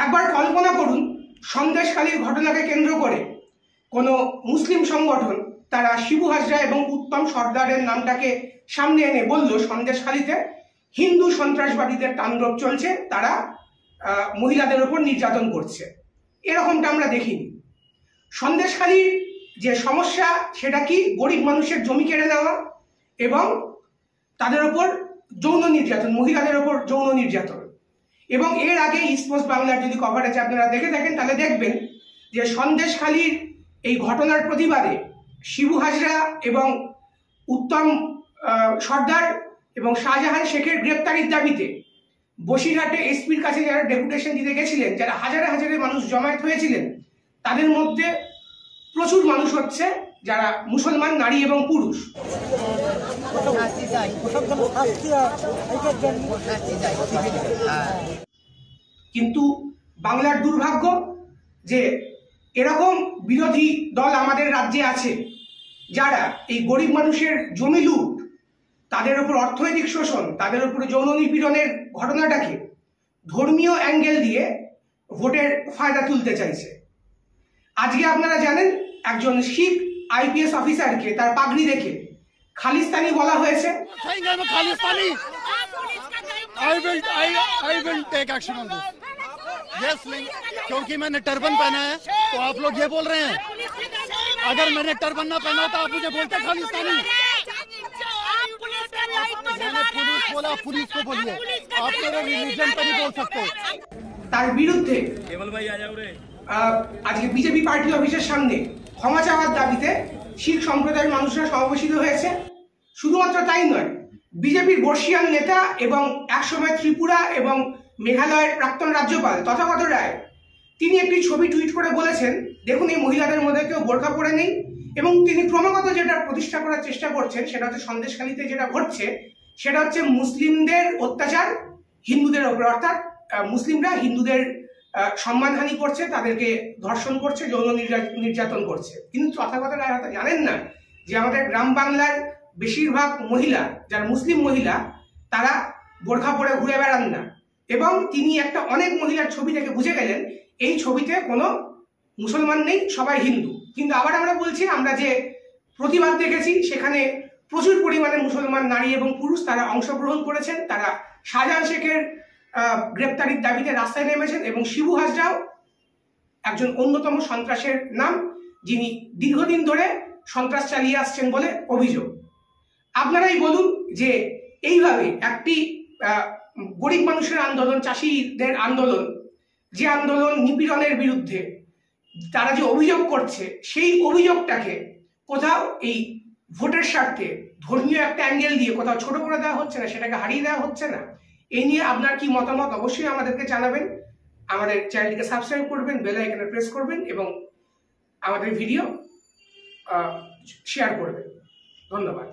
একবার কল্পনা করুন, সন্দেশখালীর ঘটনাকে কেন্দ্র করে কোনো মুসলিম সংগঠন তারা শিবু হাজরা এবং উত্তম সর্দারের নামটাকে সামনে এনে বলল সন্দেশখালীতে হিন্দু সন্ত্রাসবাদীদের তাণ্ডব চলছে, তারা মহিলাদের উপর নির্যাতন করছে। এরকমটা আমরা দেখিনি। সন্দেশখালীর যে সমস্যা সেটা কি? গরিব মানুষের জমি কেড়ে নেওয়া এবং তাদের উপর যৌন নির্যাতন, মহিলাদের উপর যৌন নির্যাতন। এবং এর আগে ইস্টপোস্ট বাংলার যদি কভারেজ আপনারা দেখে থাকেন তাহলে দেখবেন যে সন্দেশখালীর এই ঘটনার প্রতিবাদে শিবু হাজরা এবং উত্তম সর্দার এবং শাহজাহান শেখের গ্রেপ্তারির দাবিতে বসিরহাটে এসপির কাছে যারা ডেপুটেশন দিতে গেছিলেন, যারা হাজারে হাজারে মানুষ জমায়েত হয়েছিলেন, তাদের মধ্যে প্রচুর মানুষ হচ্ছে যারা মুসলমান নারী এবং পুরুষ। কিন্তু বাংলার দুর্ভাগ্য যে এরকম বিরোধী দল আমাদের রাজ্যে আছে যারা এই গরিব মানুষের জমি লুট, তাদের উপর অর্থনৈতিক শোষণ, তাদের উপর যৌন নিপীড়নের ঘটনাটাকে ধর্মীয় অ্যাঙ্গেল দিয়ে ভোটের ফায়দা তুলতে চাইছে। আজকে আপনারা জানেন একজন শিখ আইপিএস অফিসারকে তার পাগড়ি দেখে খালিস্তানি বলা হয়েছে। क्योंकि मैंने टर्बन पहना है तो आप लोग ये बोल रहे हैं, अगर मैंने टर्बन ना पहना तो आप मुझे बोलते खालिस्तानी। मैंने पुलिस बोला, पुलिस को बोलिए, आप मेरे रिलीजन पर नहीं बोल सकते। তার বিরুদ্ধে আজকে বিজেপি পার্টি অফিসের সামনে ক্ষমা চাওয়ার দাবিতে শিখ সম্প্রদায়ের মানুষরা সমাবেশিত হয়েছে। শুধুমাত্র তাই নয়, বিজেপির বর্ষীয়ান নেতা এবং একসময় ত্রিপুরা এবং মেঘালয়ের প্রাক্তন রাজ্যপাল তথাগত রায়, তিনি একটি ছবি টুইট করে বলেছেন, দেখুন এই মহিলাদের মধ্যে কেউ বোরখা পরে নেই। এবং তিনি ক্রমাগত যেটা প্রতিষ্ঠা করার চেষ্টা করছেন সেটা হচ্ছে সন্দেশখালীতে যেটা ঘটছে সেটা হচ্ছে মুসলিমদের অত্যাচার হিন্দুদের ওপর, অর্থাৎ মুসলিমরা হিন্দুদের সম্মানহানি করছে, তাদেরকে ধর্ষণ করছে, যৌন নির্যাতন করছে। কিন্তু তথাগত রায় হয়তো জানেন না যে আমাদের গ্রাম বাংলার বেশিরভাগ মহিলা, যারা মুসলিম মহিলা, তারা বোরখা পরে ঘুরে বেড়ান না। এবং তিনি একটা অনেক মহিলার ছবি থেকে বুঝে গেলেন এই ছবিতে কোনো মুসলমান নেই, সবাই হিন্দু। কিন্তু আবার আমরা বলছি, আমরা যে প্রতিবাদ দেখেছি সেখানে প্রচুর পরিমাণে মুসলমান নারী এবং পুরুষ তারা অংশগ্রহণ করেছেন, তারা শাহজাহান শেখের গ্রেপ্তারির দাবিতে রাস্তায় নেমেছেন। এবং শিবু হাজরাও একজন অন্যতম সন্ত্রাসের নাম, যিনি দীর্ঘদিন ধরে সন্ত্রাস চালিয়ে আসছেন বলে অভিযোগ। আপনারাই বলুন যে এইভাবে একটি গরিব মানুষের আন্দোলন, চাষিদের আন্দোলন, যে আন্দোলন নিপীড়নের বিরুদ্ধে তারা যে অভিযোগ করছে, সেই অভিযোগটাকে কোথাও এই ভোটের স্বার্থে ধর্মীয় একটা অ্যাঙ্গেল দিয়ে কোথাও ছোট করে দেওয়া হচ্ছে না, সেটাকে হারিয়ে দেওয়া হচ্ছে না। এই নিয়ে আপনার কি মতামত অবশ্যই আমাদেরকে জানাবেন। আমাদের চ্যানেলটিকে সাবস্ক্রাইব করবেন, বেল আইকনে প্রেস করবেন এবং আমাদের ভিডিও শেয়ার করবেন। ধন্যবাদ।